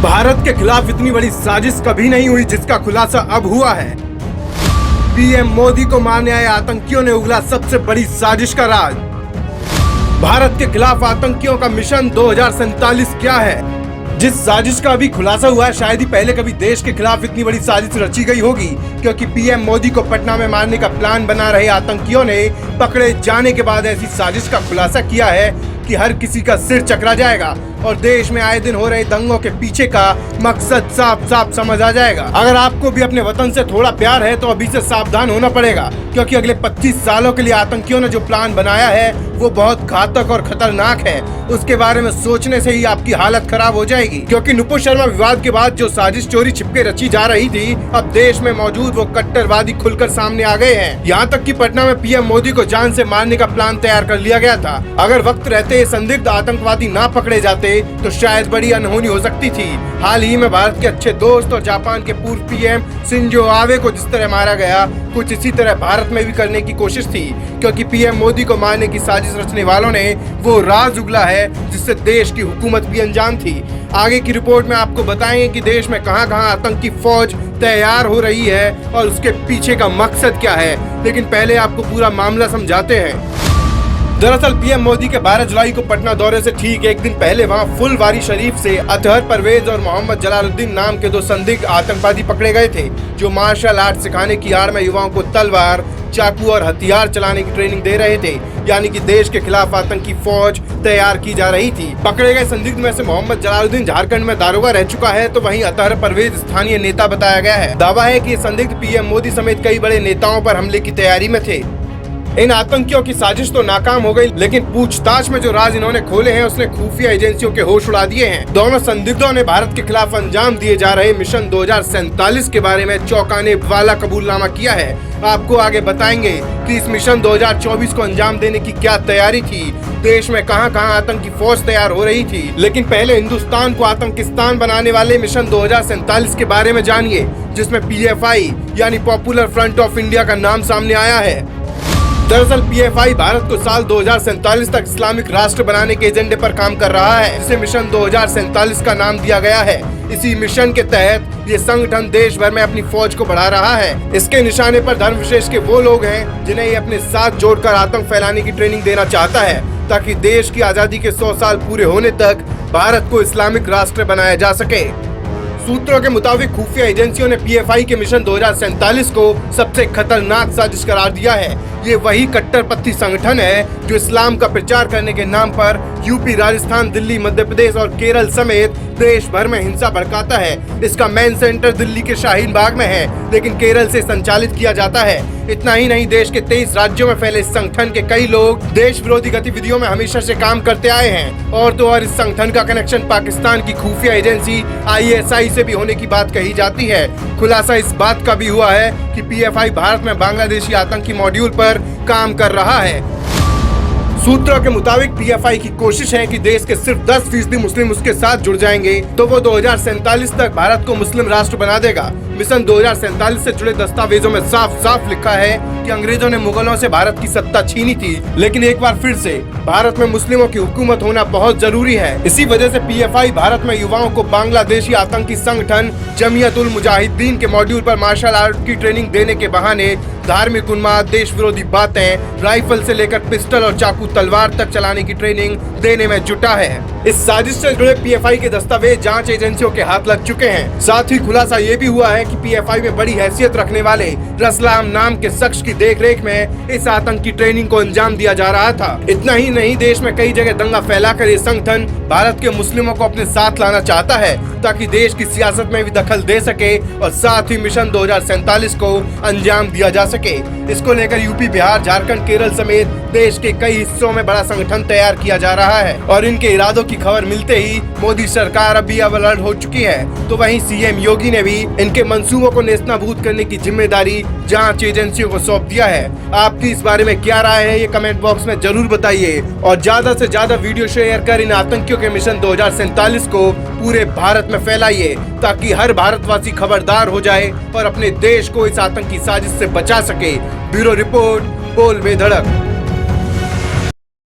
भारत के खिलाफ इतनी बड़ी साजिश कभी नहीं हुई जिसका खुलासा अब हुआ है। पीएम मोदी को मारने आए आतंकियों ने उगला सबसे बड़ी साजिश का राज। भारत के खिलाफ आतंकियों का मिशन 2047 क्या है, जिस साजिश का अभी खुलासा हुआ है, शायद ही पहले कभी देश के खिलाफ इतनी बड़ी साजिश रची गई होगी, क्योंकि पीएम मोदी को पटना में मारने का प्लान बना रहे आतंकियों ने पकड़े जाने के बाद ऐसी साजिश का खुलासा किया है कि हर किसी का सिर चकरा जाएगा और देश में आए दिन हो रहे दंगों के पीछे का मकसद साफ साफ समझ आ जाएगा। अगर आपको भी अपने वतन से थोड़ा प्यार है तो अभी से सावधान होना पड़ेगा, क्योंकि अगले 25 सालों के लिए आतंकियों ने जो प्लान बनाया है वो बहुत घातक और खतरनाक है। उसके बारे में सोचने से ही आपकी हालत खराब हो जाएगी, क्योंकि नुपुर शर्मा विवाद के बाद जो साजिश चोरी छिपके रची जा रही थी, अब देश में मौजूद वो कट्टरवादी खुलकर सामने आ गए हैं। यहाँ तक कि पटना में पीएम मोदी को जान से मारने का प्लान तैयार कर लिया गया था। अगर वक्त रहते संदिग्ध आतंकवादी ना पकड़े जाते तो शायद बड़ी अनहोनी हो सकती थी। हाल ही में भारत के अच्छे दोस्त और जापान के पूर्व पीएम शिंजो आबे को जिस तरह मारा गया, कुछ इसी तरह भारत में भी करने की कोशिश थी, क्योंकि पीएम मोदी को मारने की साजिश रचने वालों ने वो राज उगला है जिससे देश की हुकूमत भी अनजान थी। आगे की रिपोर्ट में आपको बताएंगे कि देश में कहां-कहां आतंकी फौज तैयार हो रही है और उसके पीछे का मकसद क्या है, लेकिन पहले आपको पूरा मामला समझाते हैं। दरअसल पीएम मोदी के 12 जुलाई को पटना दौरे से ठीक एक दिन पहले वहां फुलवारी शरीफ से अतहर परवेज और मोहम्मद जलालुद्दीन नाम के 2 संदिग्ध आतंकवादी पकड़े गए थे, जो मार्शल आर्ट सिखाने की आड़ में युवाओं को तलवार, चाकू और हथियार चलाने की ट्रेनिंग दे रहे थे, यानी कि देश के खिलाफ आतंकी फौज तैयार की जा रही थी। पकड़े गए संदिग्ध में से मोहम्मद जलालुद्दीन झारखंड में दारोगा रह चुका है, तो वहीं अतहर परवेज स्थानीय नेता बताया गया है। दावा है कि ये संदिग्ध पीएम मोदी समेत कई बड़े नेताओं पर हमले की तैयारी में थे। इन आतंकियों की साजिश तो नाकाम हो गई, लेकिन पूछताछ में जो राज इन्होंने खोले हैं उसने खुफिया एजेंसियों के होश उड़ा दिए हैं। दोनों संदिग्धों ने भारत के खिलाफ अंजाम दिए जा रहे मिशन 2047 के बारे में चौंकाने वाला कबूलनामा किया है। आपको आगे बताएंगे कि इस मिशन 2024 को अंजाम देने की क्या तैयारी थी, देश में कहां-कहां आतंकी फौज तैयार हो रही थी। लेकिन पहले हिंदुस्तान को आतंकिस्तान बनाने वाले मिशन 2047 के बारे में जानिए, जिसमें PFI यानी पॉपुलर फ्रंट ऑफ इंडिया का नाम सामने आया है। दरअसल PFI भारत को साल 2047 तक इस्लामिक राष्ट्र बनाने के एजेंडे पर काम कर रहा है, जिसे मिशन 2047 का नाम दिया गया है। इसी मिशन के तहत ये संगठन देश भर में अपनी फौज को बढ़ा रहा है। इसके निशाने पर धर्म विशेष के वो लोग हैं जिन्हें ये अपने साथ जोड़कर आतंक फैलाने की ट्रेनिंग देना चाहता है, ताकि देश की आजादी के 100 साल पूरे होने तक भारत को इस्लामिक राष्ट्र बनाया जा सके। सूत्रों के मुताबिक खुफिया एजेंसियों ने PFI के मिशन 2047 को सबसे खतरनाक साजिश करार दिया है। ये वही कट्टरपंथी संगठन है जो इस्लाम का प्रचार करने के नाम पर यूपी, राजस्थान, दिल्ली, मध्य प्रदेश और केरल समेत देश भर में हिंसा भड़काता है। इसका मेन सेंटर दिल्ली के शाहीन बाग में है, लेकिन केरल से संचालित किया जाता है। इतना ही नहीं, देश के 23 राज्यों में फैले इस संगठन के कई लोग देश विरोधी गतिविधियों में हमेशा से काम करते आए हैं। और तो और इस संगठन का कनेक्शन पाकिस्तान की खुफिया एजेंसी ISI से भी होने की बात कही जाती है। खुलासा इस बात का भी हुआ है कि PFI भारत में बांग्लादेशी आतंकी मॉड्यूल पर काम कर रहा है। सूत्रों के मुताबिक PFI की कोशिश है कि देश के सिर्फ 10% मुस्लिम उसके साथ जुड़ जाएंगे तो वो 2047 तक भारत को मुस्लिम राष्ट्र बना देगा। मिशन 2047 से जुड़े दस्तावेजों में साफ साफ लिखा है कि अंग्रेजों ने मुगलों से भारत की सत्ता छीनी थी, लेकिन एक बार फिर से भारत में मुस्लिमों की हुकूमत होना बहुत जरूरी है। इसी वजह से PFI भारत में युवाओं को बांग्लादेशी आतंकी संगठन जमीयत उल मुजाहिदीन के मॉड्यूल पर मार्शल आर्ट की ट्रेनिंग देने के बहाने धार्मिक उन्माद, देश विरोधी बातें, राइफल से लेकर पिस्टल और चाकू तलवार तक चलाने की ट्रेनिंग देने में जुटा है। इस साजिश से जुड़े PFI के दस्तावेज जांच एजेंसियों के हाथ लग चुके हैं। साथ ही खुलासा ये भी हुआ है कि PFI में बड़ी हैसियत रखने वाले रसलाम नाम के शख्स की देखरेख में इस आतंकी ट्रेनिंग को अंजाम दिया जा रहा था। इतना ही नहीं, देश में कई जगह दंगा फैलाकर ये संगठन भारत के मुस्लिमों को अपने साथ लाना चाहता है, ताकि देश की सियासत में भी दखल दे सके और साथ ही मिशन 2047 को अंजाम दिया जा सके। इसको लेकर यूपी, बिहार, झारखंड, केरल समेत देश के कई हिस्सों में बड़ा संगठन तैयार किया जा रहा है और इनके इरादों की खबर मिलते ही मोदी सरकार अभी अब अलर्ट हो चुकी है। तो वहीं CM योगी ने भी इनके मंसूबों को नेस्तनाबूद करने की जिम्मेदारी जांच एजेंसियों को सौंप दिया है। आपकी इस बारे में क्या राय है, ये कमेंट बॉक्स में जरूर बताइए और ज्यादा से ज्यादा वीडियो शेयर कर इन आतंकियों के मिशन 2047 को पूरे भारत में फैलाइए, ताकि हर भारतवासी खबरदार हो जाए और अपने देश को इस आतंकी साजिश से बचा सके। ब्यूरो रिपोर्ट, बोल बेधड़क।